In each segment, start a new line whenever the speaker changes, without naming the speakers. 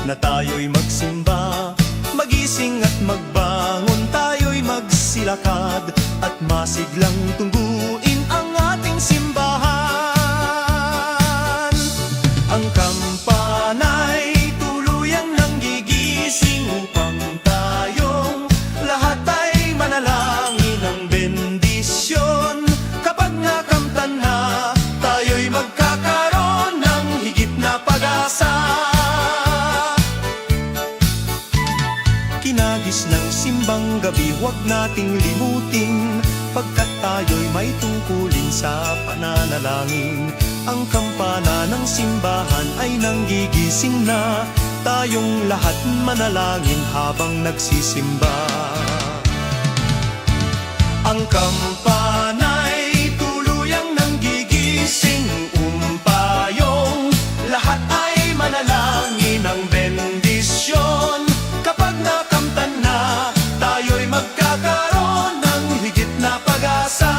na tayo'y magsimba. Magising at magbangon, tayo'y magsilakad at masiglang tungguin ang ating simbahan. Ang kampana'y tuluyang nanggigising upang tayong lahat ay manalangin ng bendisyon. Kapag nakamtan na, tayo'y magkakaroon ng higit na pag-asa. Kinagis ng simbang gabi, huwag nating limutin, pagkat tayo'y may tungkulin sa pananalangin. Ang kampana ng simbahan ay nanggigising na, tayong lahat manalangin habang nagsisimba. Ang kampana'y tuluyang nanggigising, umpayong lahat ay manalangin ng bendisyon. Kapag nakamtan na, tayo'y magkakaroon ng higit na pag-asa.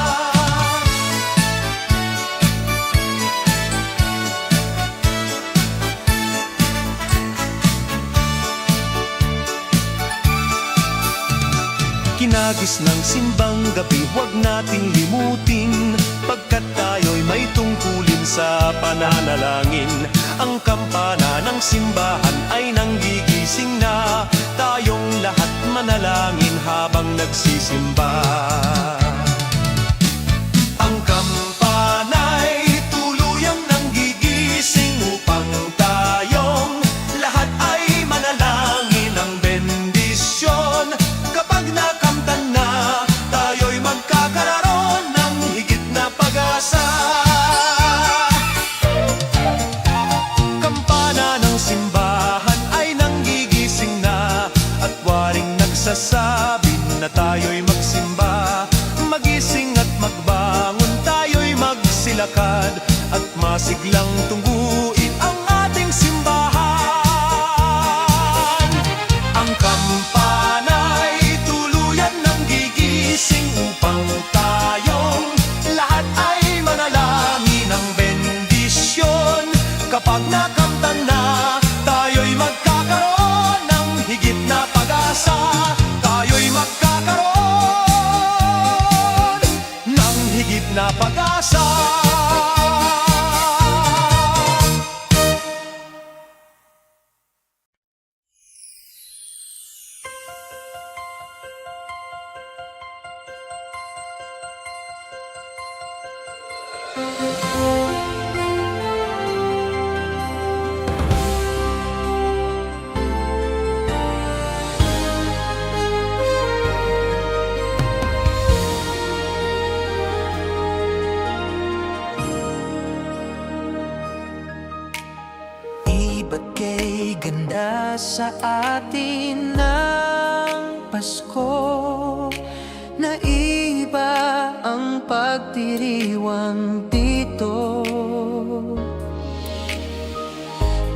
Kinagis ng simbang gabi, huwag nating limutin, pagkat tayo'y may tungkulin sa pananalangin. Ang kampana ng simbahan ay nanggigising na, tayong lahat manalangin habang nagsisimba. Ang kampana'y tuluyang nanggigising upang tayong lahat ay manalangin ng bendisyon. Kapag nakamtan na, tayo'y magkakaroon ng higit na pag-asa. Kampana ng simbahan ay nanggigising na, at waring nagsasabi na tayo'y magsimba. Magising at magbangon, tayo'y magsilakad at masiglang tungguin ang ating simbahan. Ang kampana'y tuluyan ng gigising upang tayong lahat ay manalangin ng bendisyon. Kapag nakamtan na, tayo'y magkakaroon ng higit na pag-asa. Tayo'y magkakaroon ng higit na pag-asa.
Ba't kay ganda sa atin ng Pasko, na iba ang pagdiriwang dito.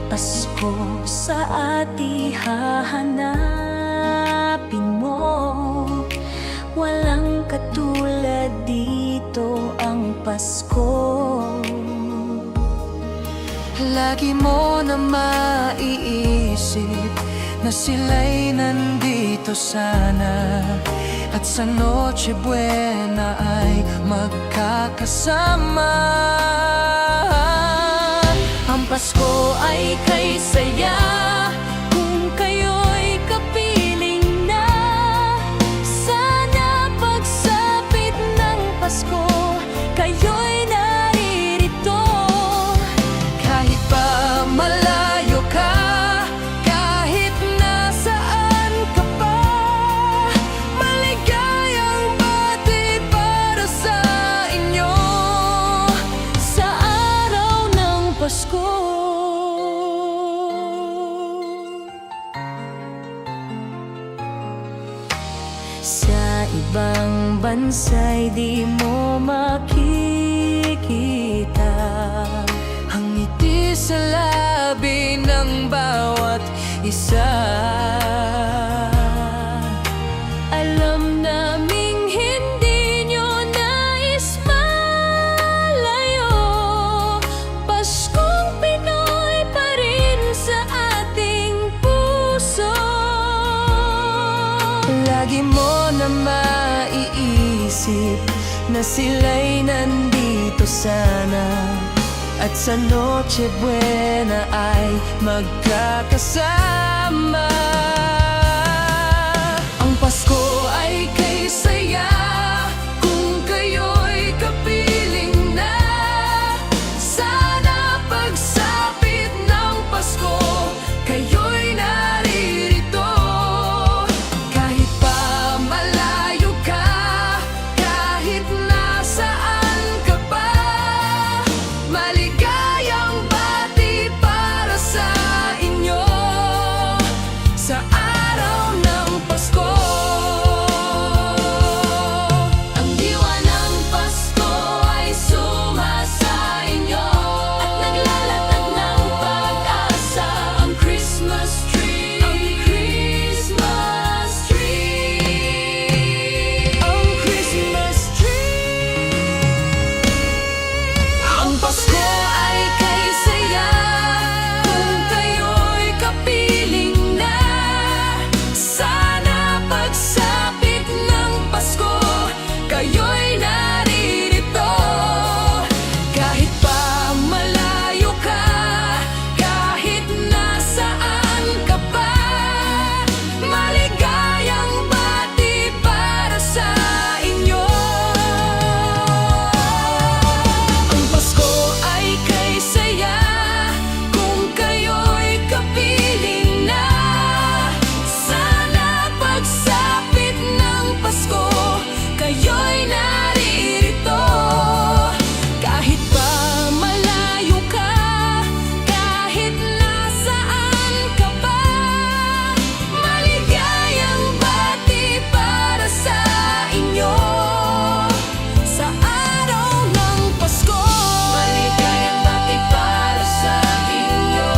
Pasko sa ati hahanapin mo, walang katulad dito ang Pasko.
Lagi mo na maiisip na sila'y nandito sana, at sa Noche Buena ay magkakasama.
Ang Pasko ay kay saya kung kayo'y kapiling na. Sana pagsapit ng Pasko, kayo'y naririto.
Kahit pa malayo ka, kahit nasaan ka pa, maligayang bati para sa inyo
Sa araw ng Pasko, sa ibang bansa'y di mo makikita
ang ngiti sa labi ng bawat isa.
Alam naming hindi nyo nais malayo, Paskong Pinoy pa rin sa ating
Lagi mo na maiisip na sila'y nandito sana, at sa Noche Buena ay magkakasama. Ang Pasko ay kay saya kung kayo'y kapiling na. Sana pagsapit ng Pasko, kayo'y naririto. Kahit pa malayo ka, kahit nasaan ka pa, maligayang bati para sa inyo sa araw ng Pasko. Ang diwa ng Pasko ay sumasa inyo at naglalatag ng pag-asa. Ang Christmas tree, ang Christmas tree, ang Christmas tree. Ang Pasko ay kay saya kung kayo'y kapiling na. Sana pagsapit ng Pasko, kayo'y naririto. Kahit pa malayo ka, kahit nasaan ka pa, maligayang bati para sa inyo. Ang Pasko ay kay saya kung kayo'y kapiling na. Sana pagsapit ng Pasko, kayo'y naririto. Kahit pa malayo ka, kahit nasaan ka pa, maligayang bati para sa inyo sa araw ng Pasko. Maligayang bati para sa inyo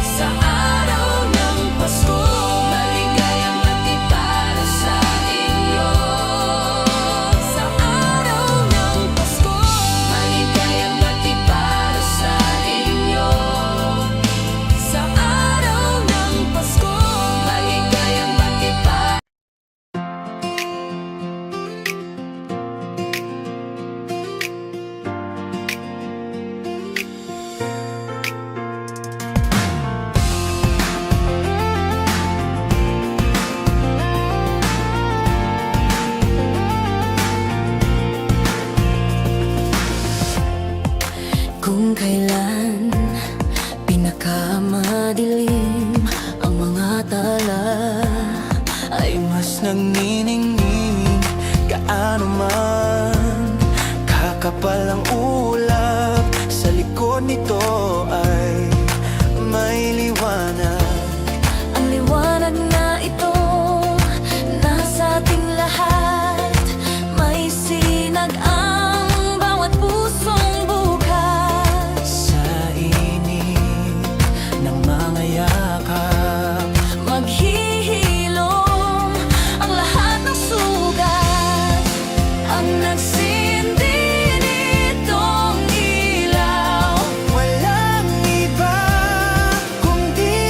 sa araw ng Pasko. Maligayang bati para sa inyo sa araw ng Pasko. Maligayang bati para sa inyo sa araw ng Pasko. Maligayang bati para. Kung kailan pinakamadilim ang mga tala,
ay mas nagniningning gaano man kakapal ang ulap. Sa likod nito ay may liwanag.
Ang liwanag na ito nasa ating lahat. May sinag ang bawat pusong bukas.
Sa init ng mga yakap,
Maghihilom ang lahat ng sugat. Ang nagsindi nitong ilaw,
walang iba kundi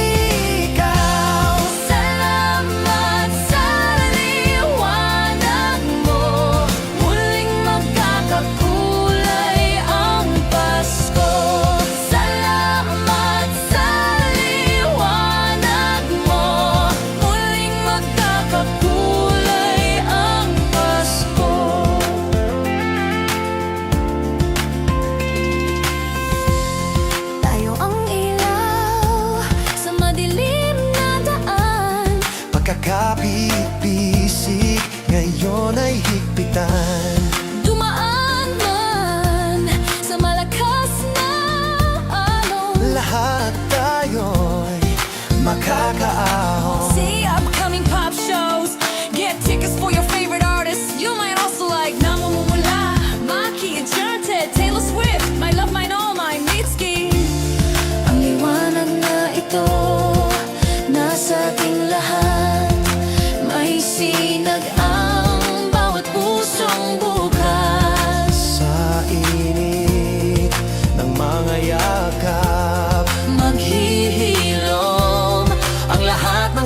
ikaw.
salamat sa liwanag mo. Muling magkakakulay ang Pasko. Salamat sa liwanag mo. Muling magkakakulay ang Pasko. Tayo ang ilaw sa madilim na daan.
Pagkakapit-bisig ngayon ay higpitan.
Dumaan man sa malakas na alon.
Lahat tayo'y makakaahon.
See upcoming pop shows. Get tickets for your favorite artists. You might also like Namumula, Maki, Enchanted, Taylor Swift, My Love, Mine All, My Mitski.
Ang liwanag na ito nasa ating lahat. May sinag ang bawat pusong bukas.
Sa init ng mga yakap,
Maghihilom ang lahat ng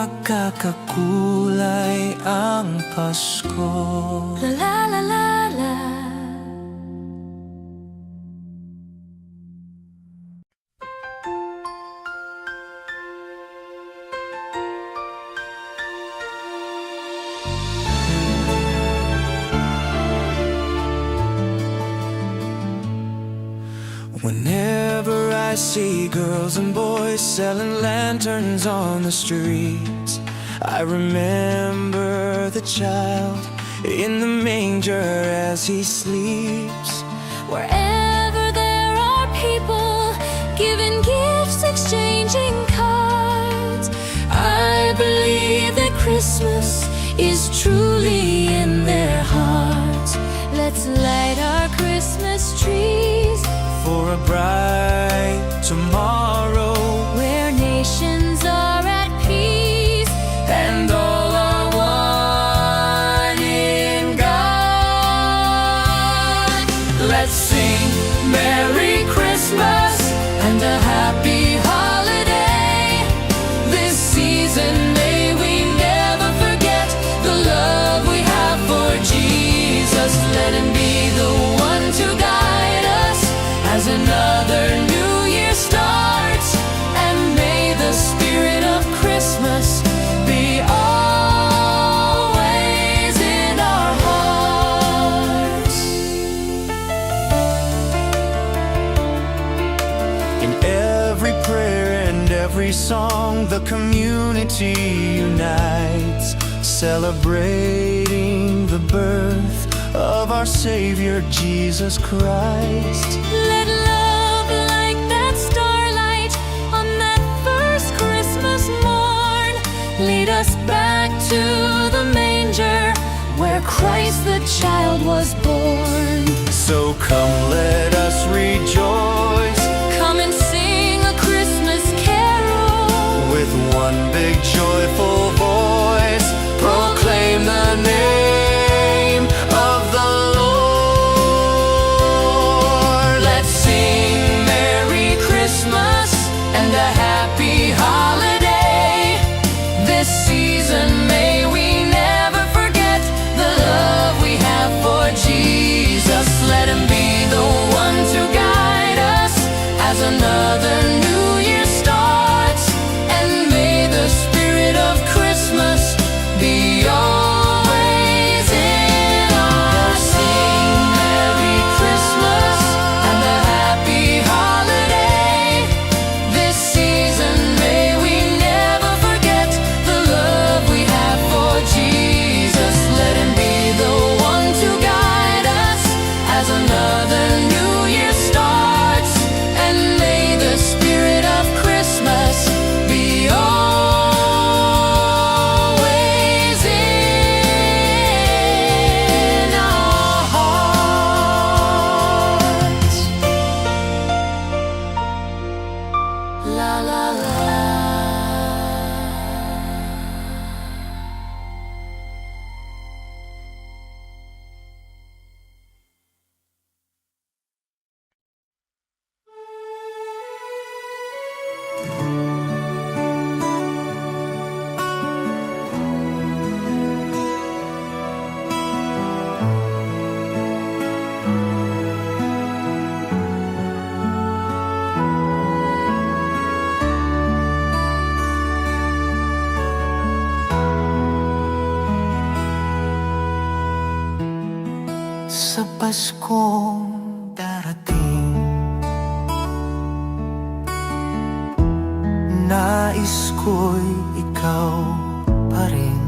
nagkakakulay ang Pasko.
La la la la la.
Whenever I see girls and boys selling lanterns on the streets, I remember the child in the manger as he sleeps.
Wherever there are people giving gifts, exchanging cards, I believe that Christmas is truly in their hearts. Let's light our Christmas trees
For a bright tomorrow,
where nations are at peace
and all are one in God. Let's sing Merry Christmas and a happy holiday. This season may we never forget the love we have for Jesus. Let him be the one to guide us as another new year starts, and may the spirit of Christmas be always in our hearts. In every prayer and every song, the community unites, celebrating the birth of our Savior Jesus Christ.
Let love like that starlight on that first Christmas morn lead us back to the manger where Christ the child was born.
So come, let us rejoice
Come and sing a Christmas carol
with one big joyful voice. Proclaim the name of the Lord. Let's sing Merry Christmas and a happy holiday. This season may we never forget the love we have for Jesus. Let him be the one to guide us as another new year starts, and may the spirit of Christmas be always in our sing Merry Christmas and a happy holiday. This season may we never forget the love we have for Jesus. Let him be the one to guide us as another new year starts, and may the spirit of Christmas be always in our hearts. La la la. Sa Paskong darating, nais ko'y ikaw pa rin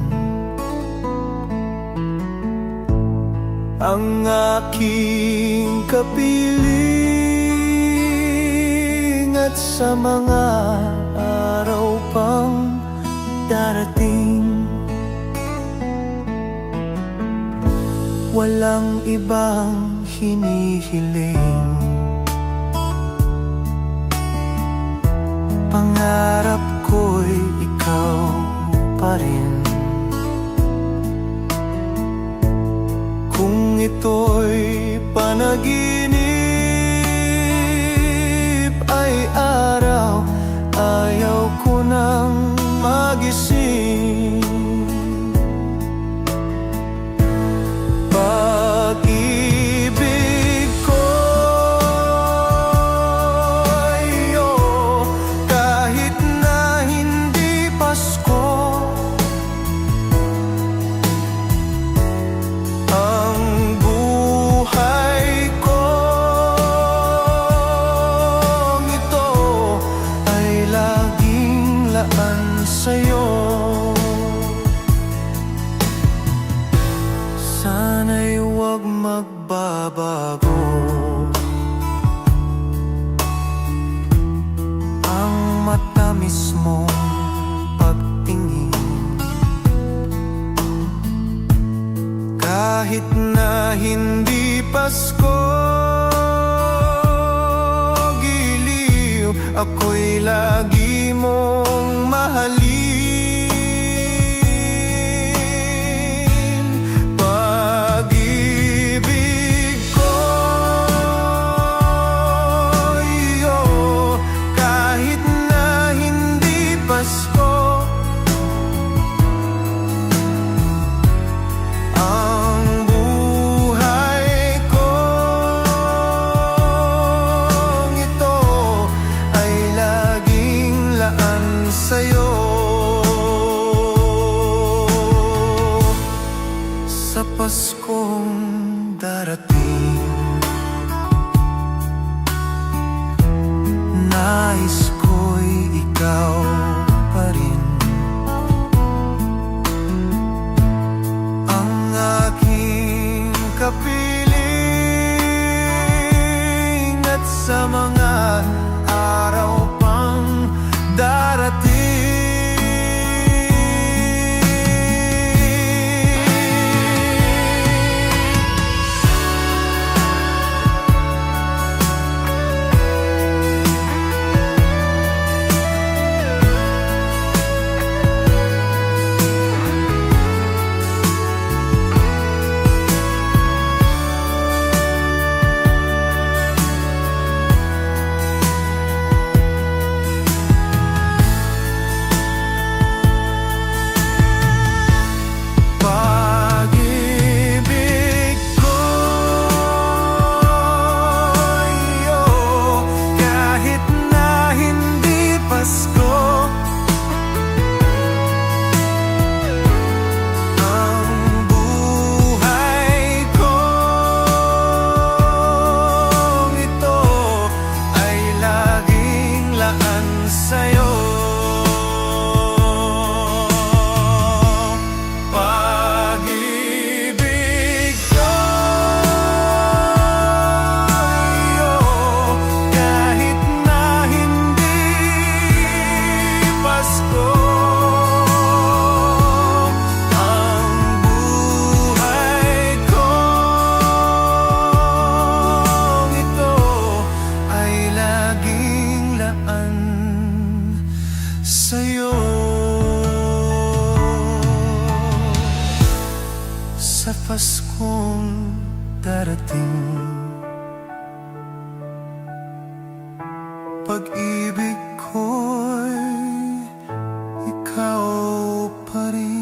ang aking kapiling, at sa mga araw pang darating, walang ibang hinihiling. Pangarap ko'y ikaw pa rin. Kung ito'y panaginip ay araw, ayaw ko nang magising.
laan sa'yo. Sana'y huwag magbabago ang matamis mong pagtingin. Kahit na hindi Pasko, giliw, ako'y lagi mong mahalin. Pag-ibig ko, iyo, kahit na hindi Pasko, ang buhay kong ito ay laging laan sa'yo. Sa Paskong darating, nais ko'y ikaw pa rin ang aking kapiling, at sa mga araw pang darating. Pag-ibig ko, iyo, kahit na hindi Pasko, ang buhay kong ito ay laging laan sa'yo. Pag-ibig ko, iyo, kahit na hindi Pasko, ang buhay kong ito ay laging laan sa'yo. Sa Paskong darating, pag-ibig ko'y ikaw pa rin.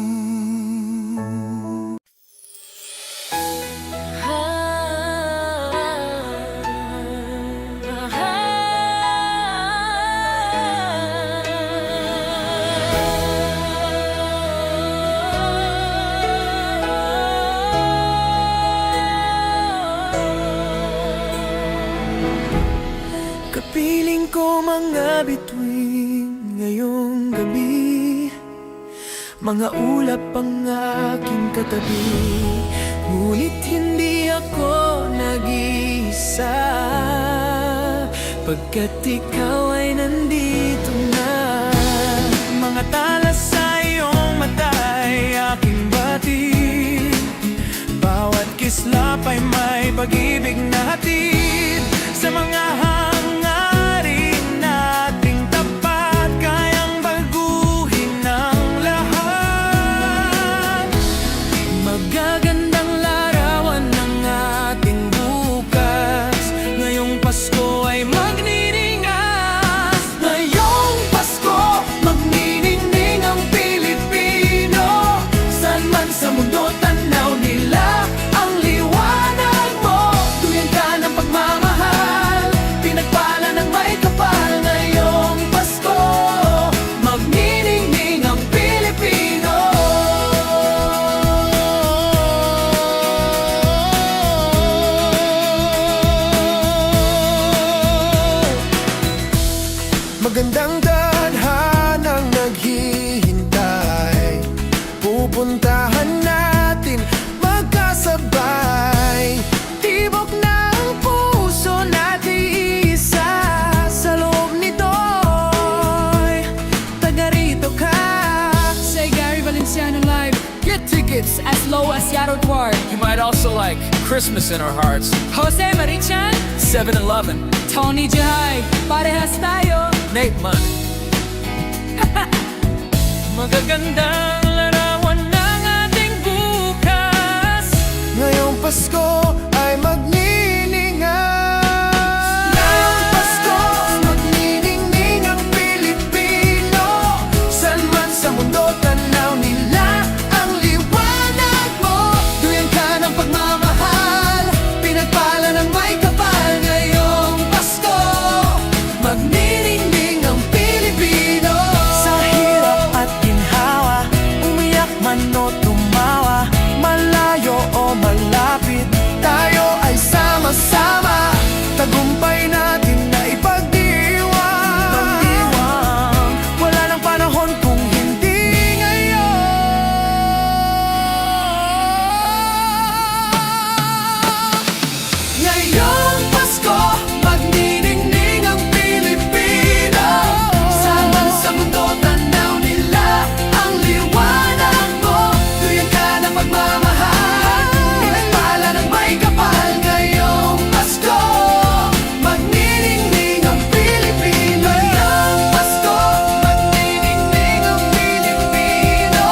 Kapiling ko mga bituin ngayong gabi, mga ulap ang aking katabi, ngunit hindi ako nag-iisa, pagkat ikaw ay nandito na. Mga tala sa iyong mata'y aking batid, bawat kislap ay may pag-ibig na hatid. Sa mga hangarin nating tapat, kayang baguhin ang lahat. Magagandang larawan ng ating bukas, ngayong Pasko ay magniningas. Ngayong Pasko, magniningning ang Pilipino. Saan man sa mundo tanaw nila ang liwanag mo. Tuyan ka ng pagmamahal, pinagpala ng may kapal. Ngayong Pasko, magniningning ang Pilipino. Magandang tadhanang
Loa Seattle Ward,
You might also like Christmas in Our Hearts,
Jose Marichan,
7-Eleven,
Tony Jai, parehas tayo.
Nate Munn. Magagandang larawan ng ating bukas.
Ngayong Pasko ay magniningay. Ngayong Pasko, magniningning ang Pilipino. San man sa mundo, tanaw nila ang liwanag mo. Duyan ka ng pagmamahal, pinagpala ng may kapal. Ngayong Pasko, magniningning ang Pilipino. Sa hirap at ginhawa, umiyak man o tumawa, malayo o malapit, tayo ay sama-sama. Tagumpay natin na ipagdiwang. Wala nang panahon kung hindi ngayon. Ngayong Pasko, magniningning ang Pilipino. Saan man sa mundo, tanaw nila ang liwanag mo. Duyan ka ng pagmamahal, pinagpala ng may kapal. Ngayong Pasko, magniningning ang Pilipino. Ngayong Pasko, magniningning ang Pilipino.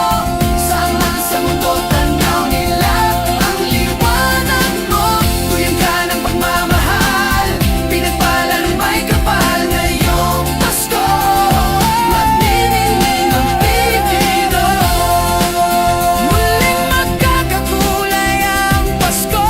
Saan man sa mundo, tanaw nila ang liwanag mo. Duyan ka ng pagmamahal, pinagpala ng may kapal. Ngayong Pasko, magniningning ang Pilipino. Muling magkakakulay ang Pasko.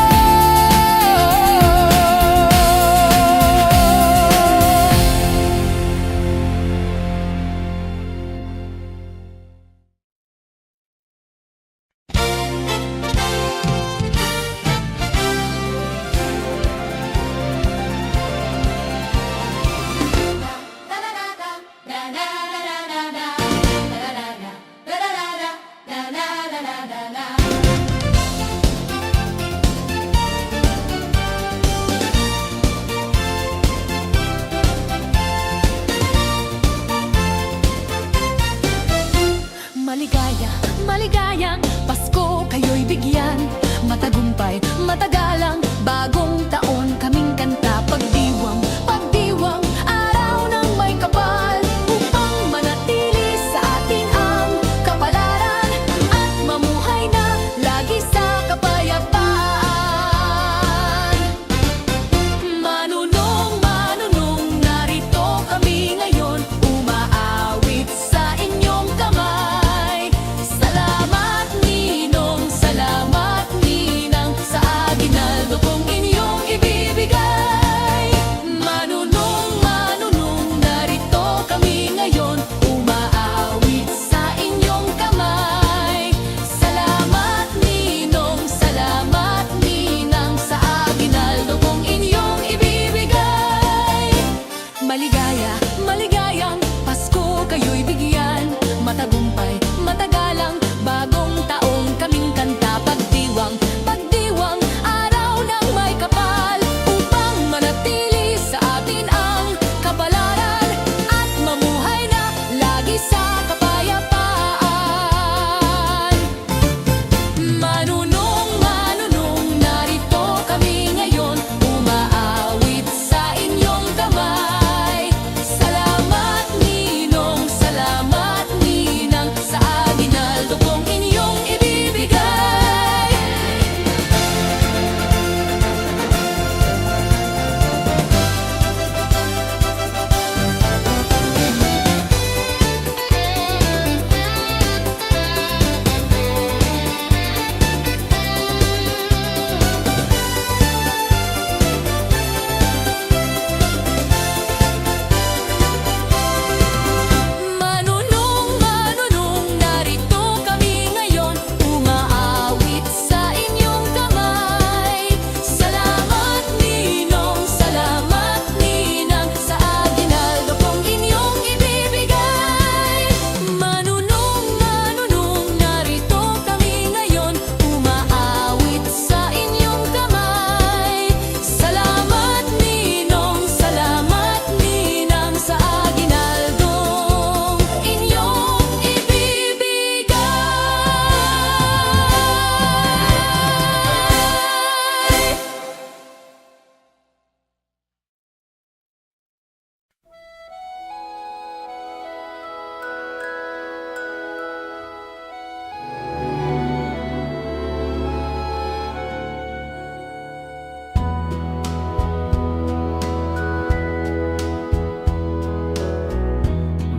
Maligaya, maligayang Pasko kayo'y bigyan. Matagumpay, matagalang bagong taon kaming kanta. Pagdiwang, pagdiwang, araw ng may kapal, upang manatili sa atin ang kapalaran at mamuhay na lagi sa kapayapaan. Manunong, manunong, narito kami ngayon, umaawit sa inyong kamay. Salamat ninong, salamat ninang, sa aginaldo kong inyong ibibigay. Manunong, manunong, narito kami ngayon, umaawit sa inyong kamay. Salamat ninong, salamat ninang, sa aginaldo kong inyong ibibigay. Maligaya, maligayang Pasko kayo'y bigyan. Matagumpay, matagalang bagong taong kaming kanta. Pagdiwang, pagdiwang, araw ng may kapal, upang manatili sa atin ang kapalaran at mamuhay na lagi sa kapayapaan. Manunong, manunong, narito kami ngayon, umaawit sa inyong kamay. Salamat ninong, salamat ninang, sa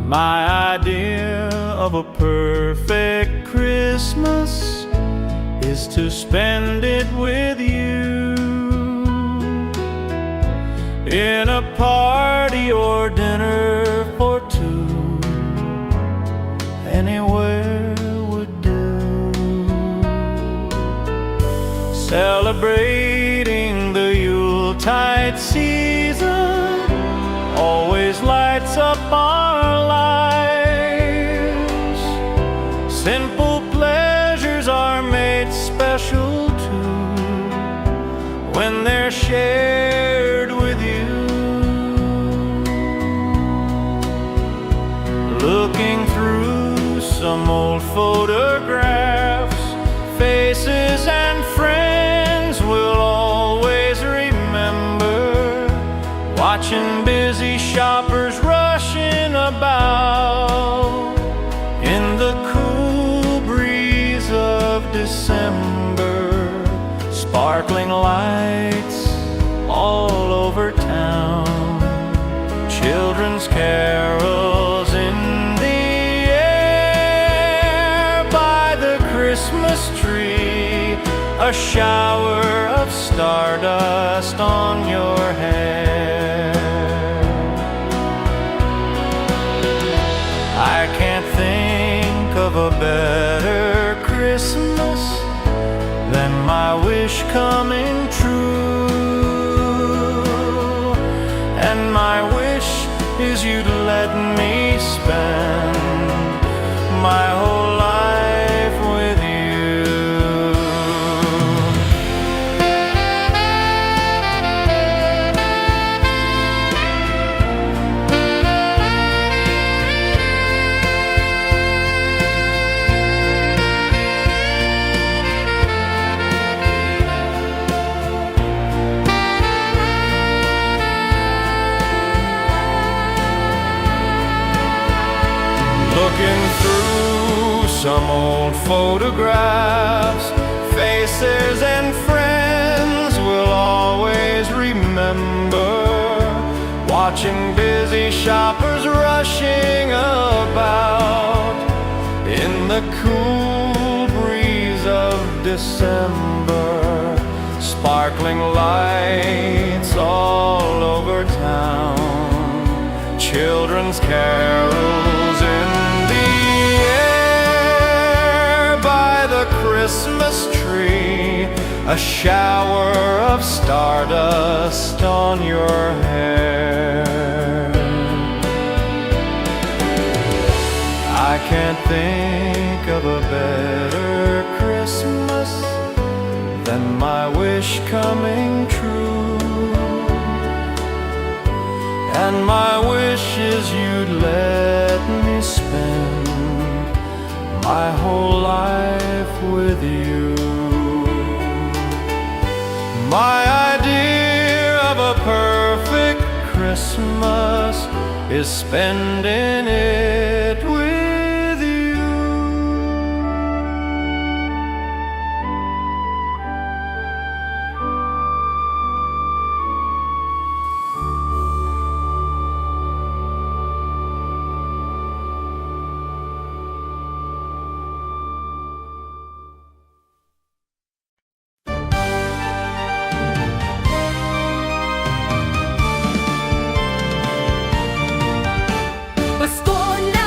My idea of a perfect Christmas is to spend it with you, in a party or dinner for two. Anywhere would do. Celebrating the Yuletide season always lights up our lives. Simple pleasures are made special too when they're shared with you. Looking through some old photographs, faces and friends we'll always remember. Watching busy shoppers rushing about in the cool breeze of December. Sparkling lights all over town, children's carols in the air. By the Christmas tree, a shower of stardust on your hair. I can't think of a better Christmas than my wish coming true. And my wish is you'd let me spend my whole life with you. Looking through some old photographs, faces and friends we'll always remember. Watching busy shoppers rushing about in the cool breeze of December. Sparkling lights all over town, children's carols in Christmas tree, a shower of stardust on your hair. I can't think of a better Christmas than my wish coming true. And my wish is you'd let me spend my whole life with you. My idea of a perfect Christmas is spending it with you.
Pasko na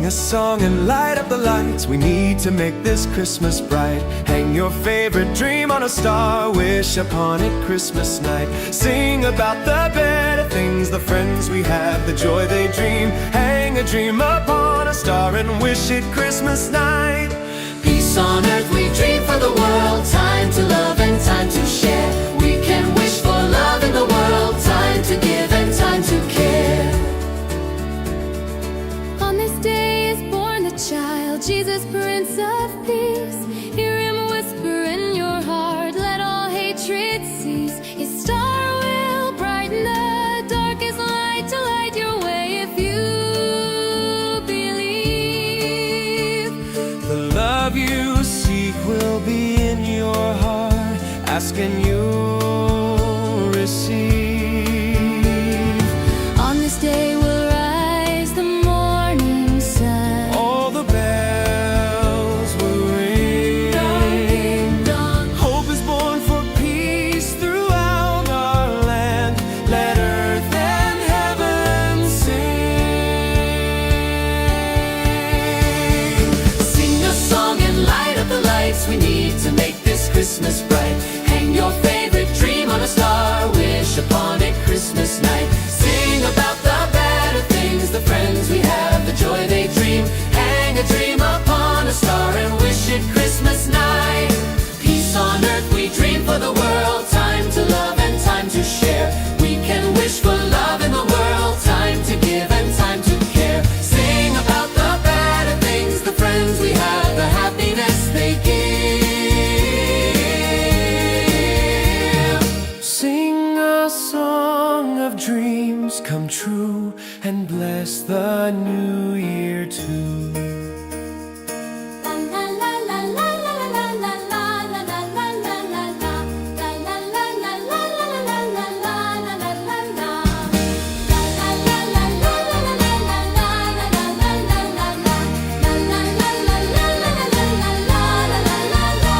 Sing a song and light up the lights. We need to make this Christmas bright. Hang your favorite dream on a star. Wish upon it Christmas night. Sing about the better things, the friends we have, the joy they dream. Hang a dream upon a star and wish it Christmas night.
Peace on earth we dream for the world. Time to love and time to share. We can wish for love in the world. Time to give and time to care.
On this day is born the child, Jesus, Prince of Peace. Hear him whisper in your heart, let all hatred cease. His star will brighten the darkest light to light your way if you believe.
The love you seek will be in your heart. Ask and you'll receive.
On this day will rise the morning sun.
All the bells will ring.
Ding dong.
Hope is born for peace throughout our land. Let earth and heaven sing.
Sing a song and light up the lights. We need to make this Christmas bright. Hang your favorite dream on a star. Wish upon it Christmas night. Sing about the better things, the friends we have, the joy they dream. Hang a dream upon a star and wish it Christmas night. Peace on earth we dream for the world. Time to love and time to share. We can wish for love in the world. Time to give and time to care. Sing about the better things, the friends we have, the happiness they give.
Sing a song of dreams come true and bless the new year too.
La la la la la la la la la la la la la la. La la la la la la la la la la la la la. La la la la la la la la la la la la la la la. La la la la la la la la la la la.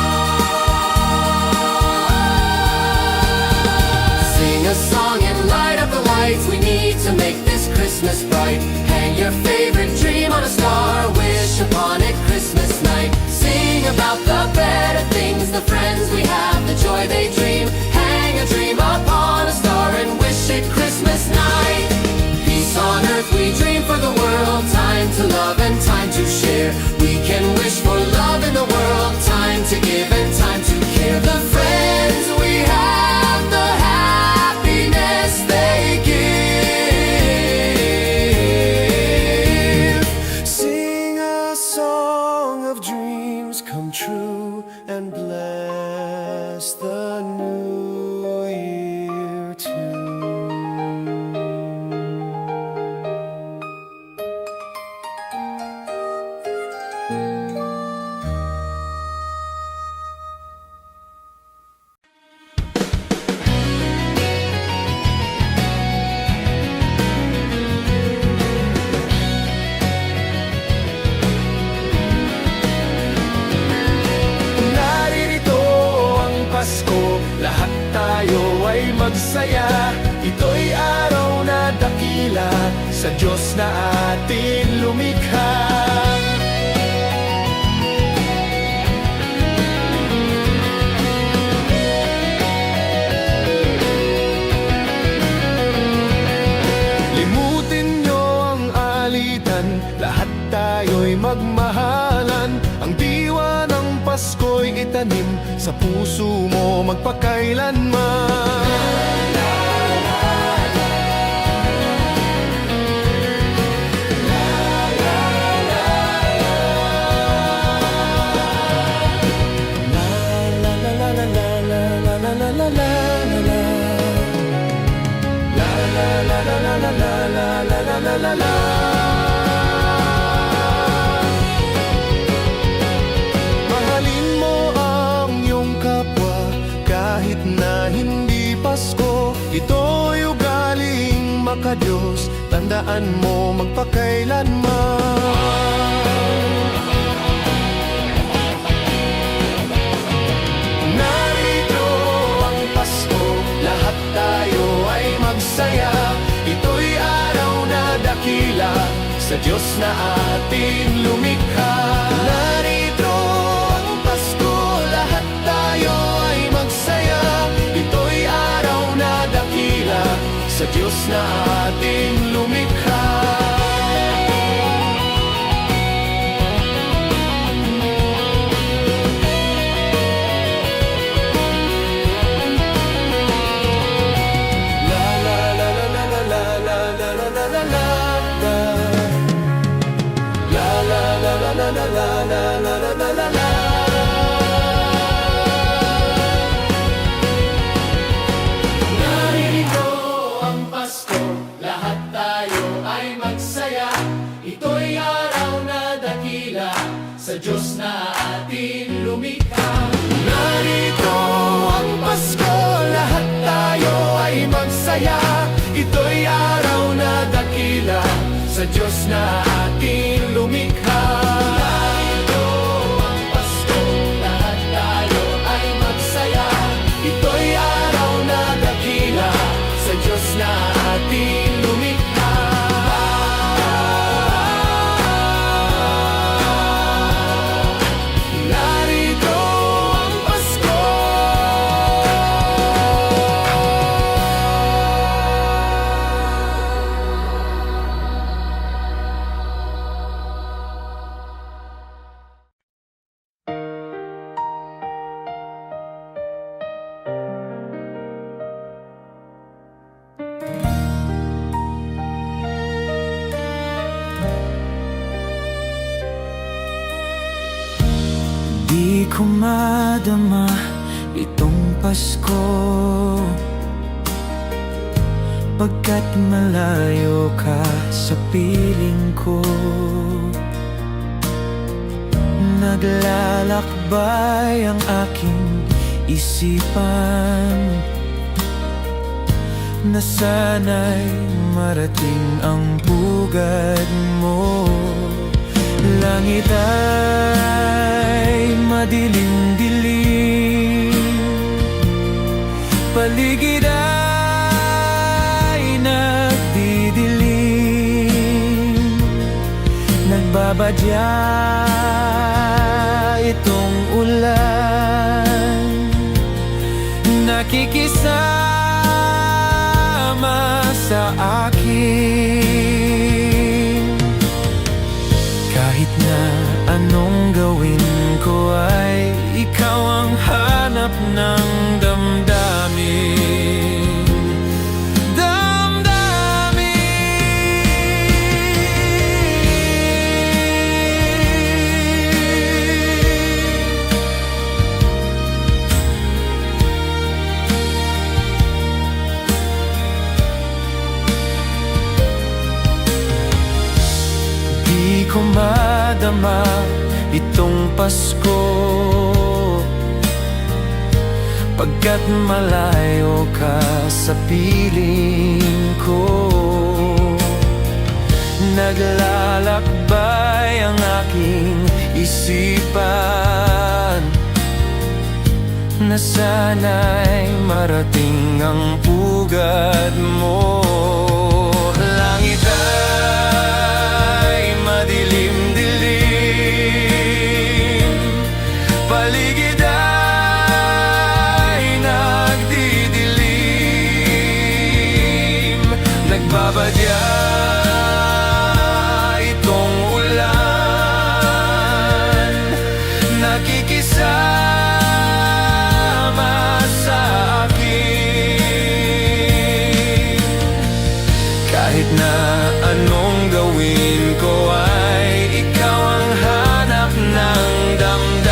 Sing a song and light up the lights. We need to make this Christmas bright. Hang your favorite dream on a star. Wish upon it Christmas night. Sing about the better things, the friends we have, the joy they dream. Hang a dream upon a star and wish it Christmas night. Peace on earth we dream for the world. Time to love and time to share. We can wish for love in the world. Time to give and time to care. The friends we have, the happiness they give.
Sing a song of dreams come true and bless the new year too. Naririto ang Pasko, lahat tayo ay magsaya. Ito'y araw na dakila sa Diyos na atin lumikha. Limutin nyo ang alitan, lahat tayo'y magmahalan. Ang diwa ng Pasko'y itanim sa puso mo magpakailanman. Mahalin mo ang iyong kapwa kahit na hindi Pasko. Ito'y ugaling makadiyos, tandaan mo magpakailanman. Narito ang Pasko, lahat tayo ay magsaya. Ito'y araw na dakila sa Diyos na ating lumikha. Narito ang Pasko, lahat tayo ay magsaya. Ito'y araw na dakila sa Diyos na ating lumikha. Narito ang Pasko, lahat tayo ay magsaya. Ito'y araw na dakila sa Diyos na ating lumikha. Narito ang Pasko, lahat tayo ay magsaya. Ito'y araw na dakila sa Diyos na ating lumikha. Narito ang Pasko, lahat tayo ay magsaya. Ito'y araw na dakila sa Diyos na ating lumikha. Narito ang Pasko.
Di ko madama itong Pasko, pagkat malayo ka sa piling ko. Naglalakbay ang aking isipan, na sana'y marating ang pugad mo. Langit ay madilim-dilim, paligid ay nagdidilim. Nagbabadya itong ulan, nakikisama sa akin. Kahit na anong gawin ko ay ikaw ang hanap ng damdamin. Di ko madama itong Pasko, pagkat malayo ka sa piling ko. Naglalakbay ang aking isipan, na sana'y marating ang pugad mo. Langit ay madilim-dilim, paligid ay nagdidilim. Nagbabadya itong ulan, nakikisama sa akin. Kahit na anong gawin ko ay ikaw ang hanap ng damdamin.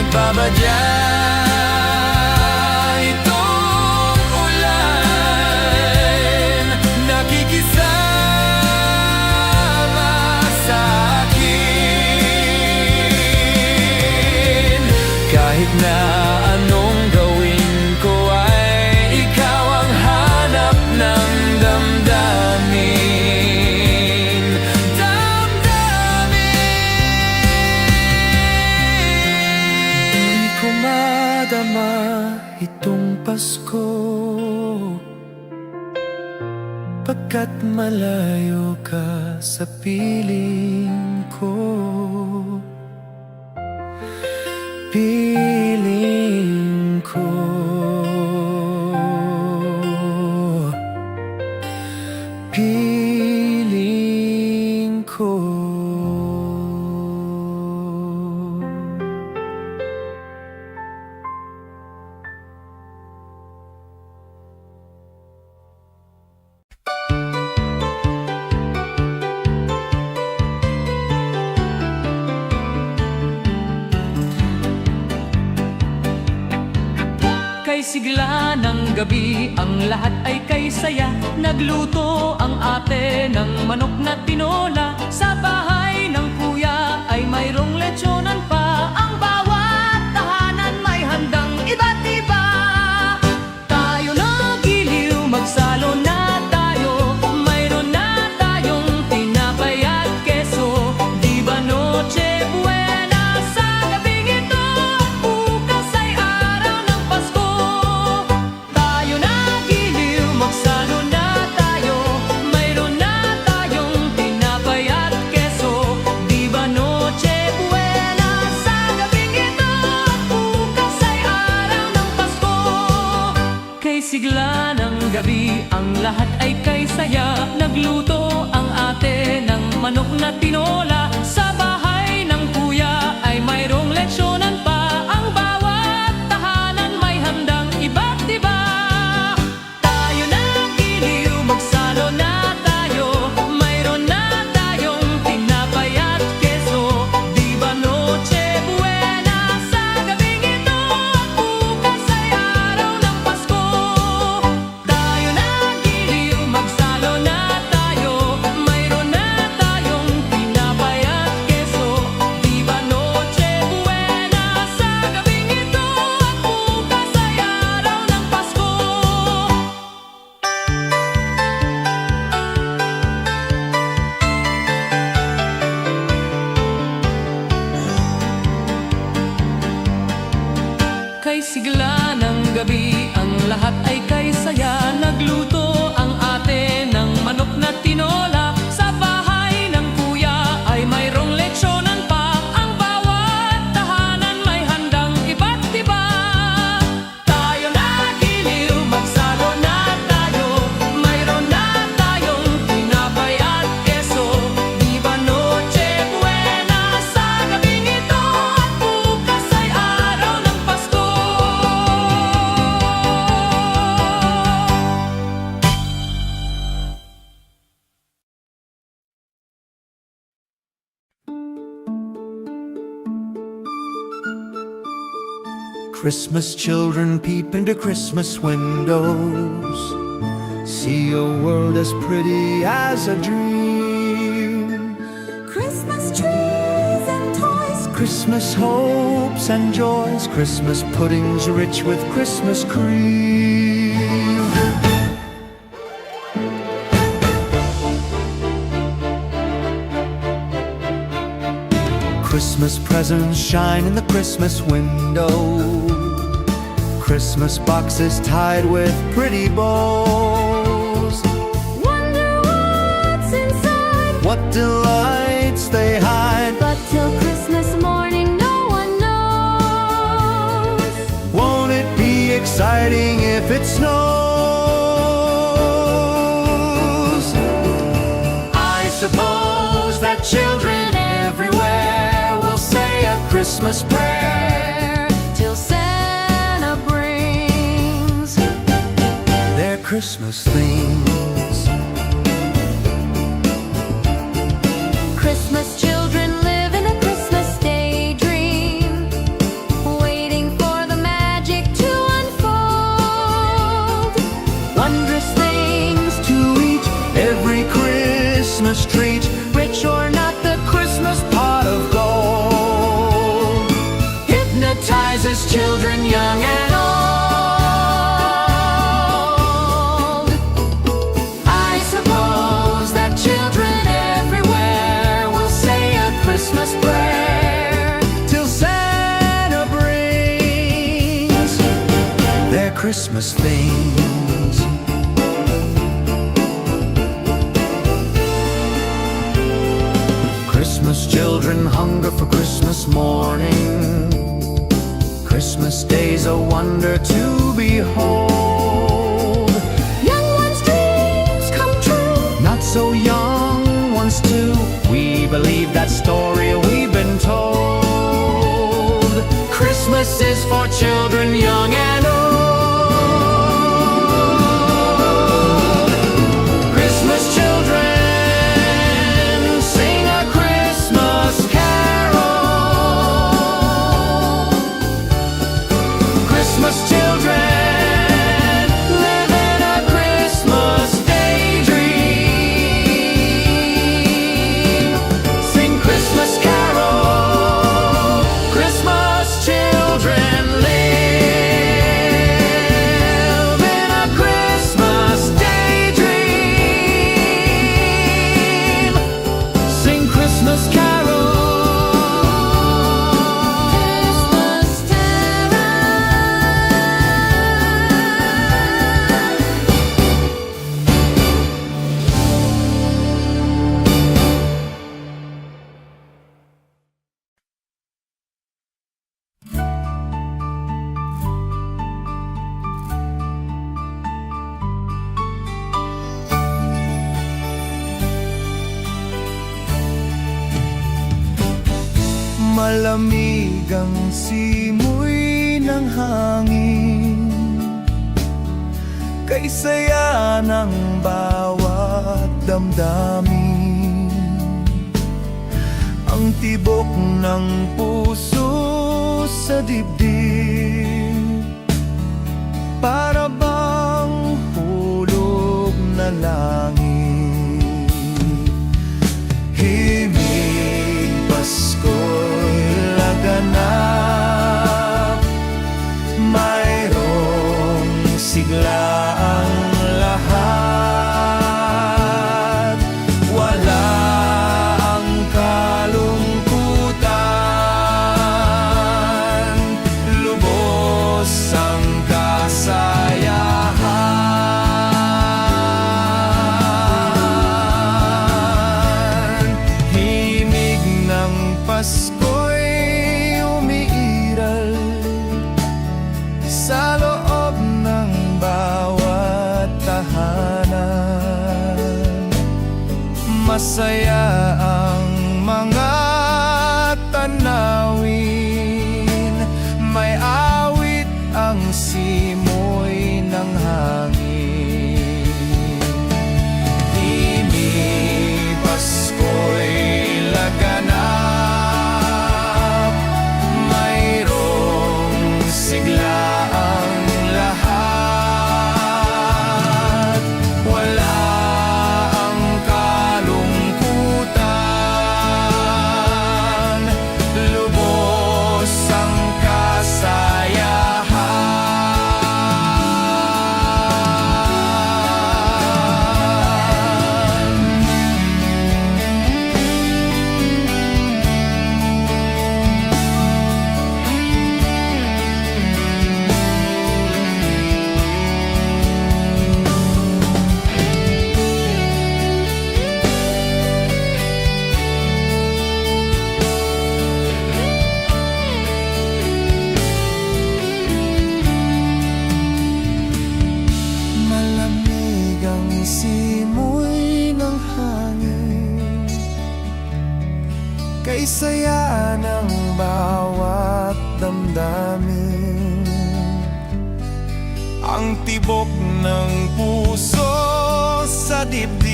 Babadya itong ulan, nakikisama sa akin. Kahit na anong gawin ko ay ikaw ang hanap ng damdamin. Di ko madama itong Pasko, pagkat malayo ka sa piling ko. Piling ko, piling ko.
Kay sigla ng gabi, ang lahat ay kay saya. Nagluto ang ate ng manok na tinola. Sa bahay ng kuya ay mayroong lechonan pa. Ang bawat tahanan may handang iba't iba. Tayo na giliw, magsalo na tayo. Mayroon na tayong tinapay at keso. Di ba Noche Buena sa gabing ito? Bukas ay araw ng Pasko. Tayo na giliw, magsalo na tayo. Mayroon na tayong tinapay at keso. Di ba Noche Buena sa gabing ito? Bukas ay araw ng Pasko. Kay sigla ng gabi, ang lahat ay kay saya. Nagluto ang ate ng manok na tinola. Sa bahay ng kuya ay mayroong lechonan pa. Ang bawat tahanan may handang iba't iba. Tayo na giliw, magsalo na tayo. Mayroon na tayong tinapay at keso. Di ba Noche Buena sa gabing ito? Bukas ay araw ng Pasko. Tayo na giliw, magsalo na tayo. Mayroon na tayong tinapay at keso. Di ba Noche Buena sa gabing ito? Bukas ay araw ng Pasko. Kay sigla ng gabi, ang lahat ay kay saya. Nagluto ang ate ng manok na tinola. Sa bahay ng kuya ay mayroong lechonan pa. Ang bawat tahanan may handang iba't iba. Tayo na giliw, magsalo na tayo. Mayroon na tayong tinapay at keso. Di ba Noche Buena sa gabing ito? At bukas ay araw ng Pasko.
Christmas children peep into Christmas windows, see a world as pretty as a dream.
Christmas trees and toys,
Christmas hopes and joys, Christmas puddings rich with Christmas cream. Christmas presents shine in the Christmas window, Christmas boxes tied with pretty bows.
wonder what's inside.
What delights they hide.
But till Christmas morning, no one knows.
Won't it be exciting if it snows? I suppose that children everywhere will say a Christmas prayer
Till Santa brings
their Christmas things.
Christmas children live in a Christmas daydream,
children young and old. I suppose that children everywhere will say a Christmas prayer
Till Santa brings their Christmas things. Christmas children hunger for Christmas morning. Christmas day's a wonder to behold.
Young ones' dreams come true.
Not so young ones too. We believe that story we've been told.
Christmas is for children young and old. Christmas children, sing a Christmas carol. Christmas children, live in a Christmas daydream. Sing Christmas carol. Christmas children, live in a Christmas daydream. Sing Christmas carol.
Christmas
Malamig ang simoy ng hangin, kay saya ng bawat damdamin. Ang tibok ng puso sa dibdib, para bang hulog na langit. Himig Pasko'y laganap, mayroong sigla ang lahat. Wala ang kalungkutan, lubos ang kasayahan. Himig ng Pasko'y umiiral sa loob ng bawat tahanan. Masaya ang mga tanawin, may awit ang simoy ng hangin. Himig Pasko'y laganap, mayroong sigla ang lahat. Wala ang kalungkutan, lubos ang kasayahan. Malamig ang simoy ng hangin, kay saya ng bawat damdamin. Ang tibok ng puso sa dibdib,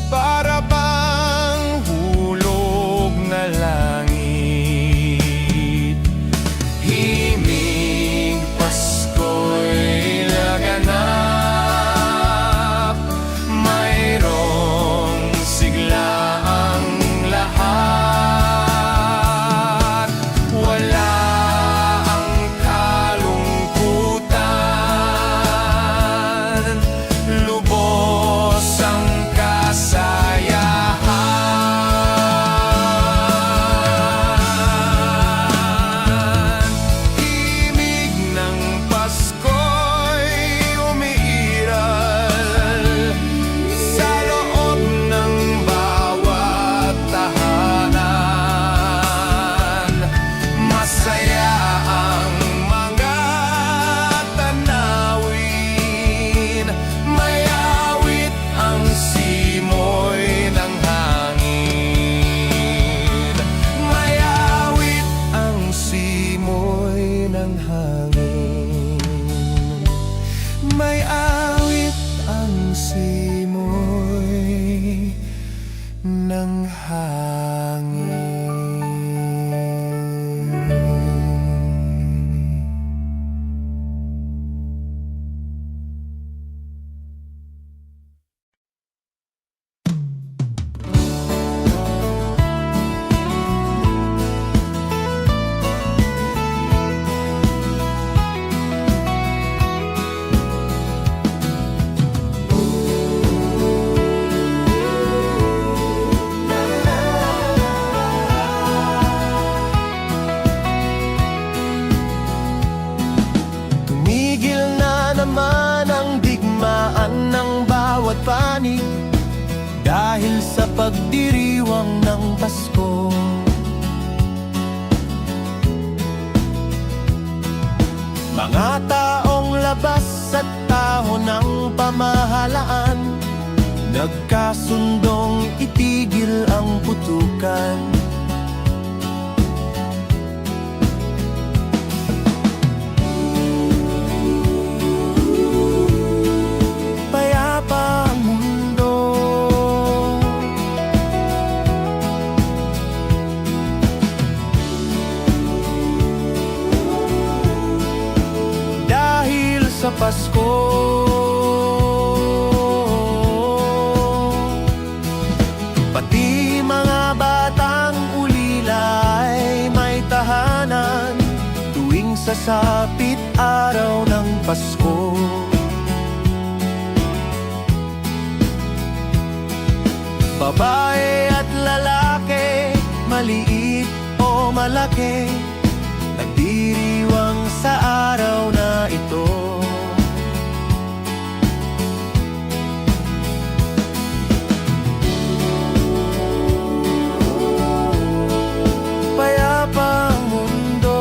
para bang hulog na langit. Himig Pasko'y laganap, mayroong sigla ang lahat. Wala
Tumigil na naman ang digmaan ng bawat panig dahil sa pagdiriwang ng Pasko. Mga taong labas at tao ng pamahalaan nagkasundong itigil ang putukan. Payapa ang mundo, dahil sa Pasko. Pati mga batang ulila ay may tahanan tuwing sasapit araw ng Pasko. Babae at lalaki, maliit o malaki, nagdiriwang sa araw na ito. Payapa ang mundo,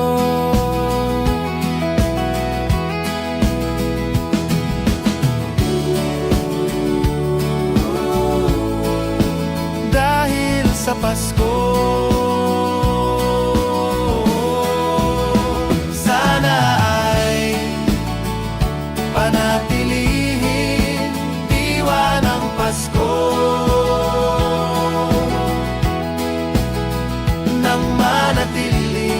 dahil sa Pasko. Sana ay panatilihin diwa ng Pasko nang manatili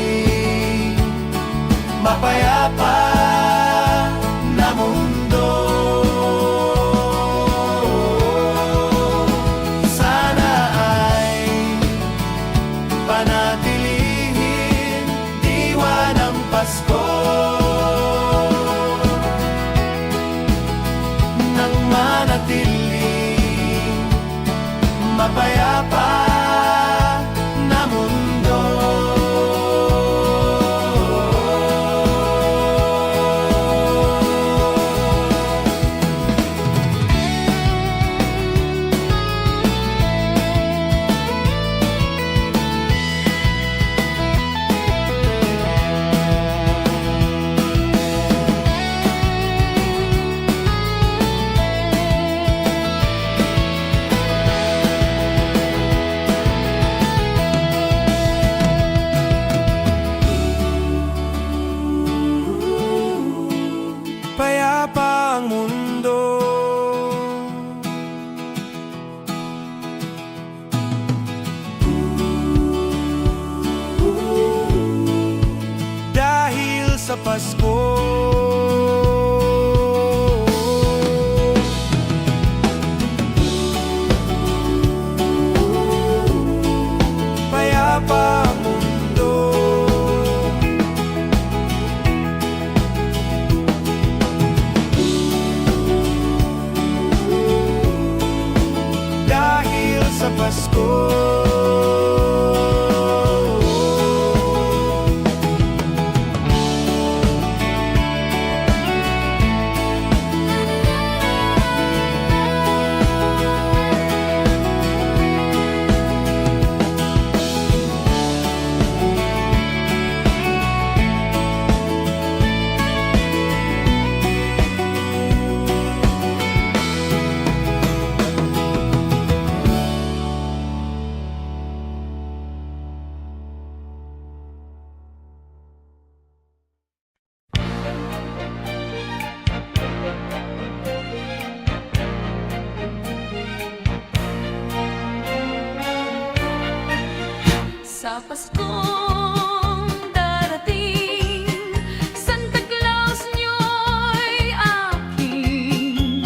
mapayapa na mundo. Sana ay panatilihin diwa ng Pasko nang manatili mapayapa na mundo. Payapa ang mundo, dahil sa Pasko. Payapa ang mundo, dahil sa Pasko.
Sa Paskong darating, Santa Claus niyo'y aking,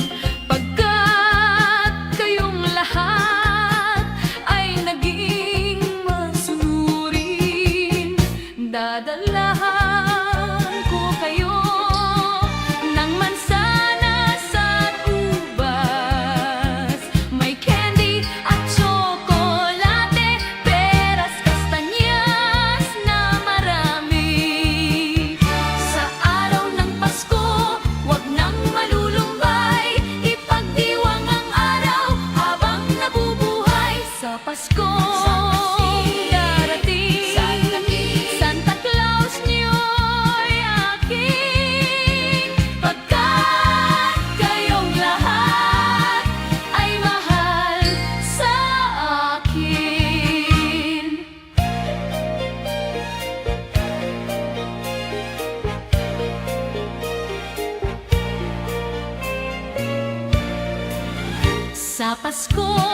pagkat kayong lahat ay naging masunurin. Dadalahan ko kayo ng mansanas at ubas, may candy at tsokolate, peras, kastanyas na marami. Sa araw ng Pasko, huwag nang malulumbay, ipagdiwang ang araw habang nabubuhay. Sa Pasko darating, Santa Claus niyo'y aking, pagkat kayong lahat ay mahal sa akin. Sa Pasko